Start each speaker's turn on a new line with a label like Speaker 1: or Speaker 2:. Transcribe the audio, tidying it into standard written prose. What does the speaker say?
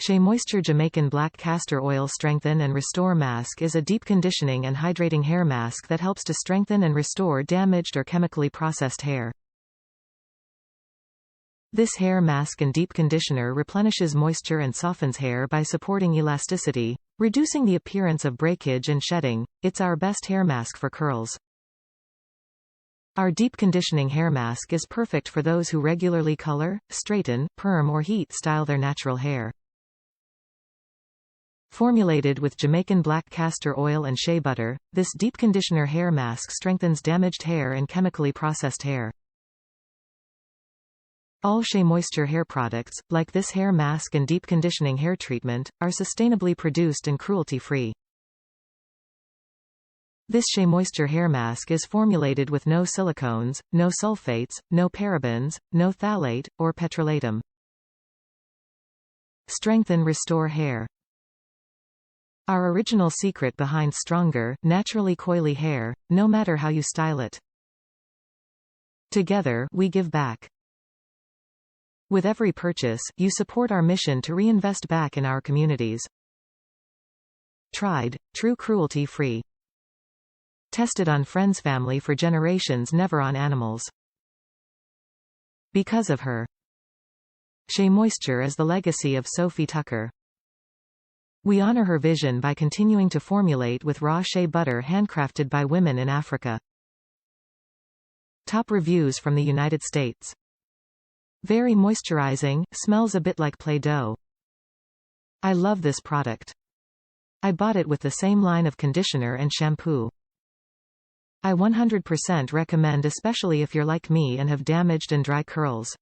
Speaker 1: SheaMoisture Jamaican Black Castor Oil Strengthen and Restore Masque is a deep conditioning and hydrating hair mask that helps to strengthen and restore damaged or chemically processed hair. This hair mask and deep conditioner replenishes moisture and softens hair by supporting elasticity, reducing the appearance of breakage and shedding. It's our best hair mask for curls. Our deep conditioning hair mask is perfect for those who regularly color, straighten, perm or heat style their natural hair. Formulated with Jamaican black castor oil and shea butter, this deep conditioner hair mask strengthens damaged hair and chemically processed hair. All SheaMoisture hair products, like this hair mask and deep conditioning hair treatment, are sustainably produced and cruelty-free. This SheaMoisture hair mask is formulated with no silicones, no sulfates, no parabens, no phthalate, or petrolatum. Strengthen, restore hair. Our original secret behind stronger, naturally coily hair, no matter how you style it. Together, we give back. With every purchase, you support our mission to reinvest back in our communities. Tried, true cruelty-free. Tested on friends' family for generations, never on animals. Because of her. SheaMoisture is the legacy of Sophie Tucker. We honor her vision by continuing to formulate with raw shea butter handcrafted by women in Africa. Top reviews from the United States. Very moisturizing, smells a bit like Play-Doh. I love this product. I bought it with the same line of conditioner and shampoo. I 100% recommend, especially if you're like me and have damaged and dry curls.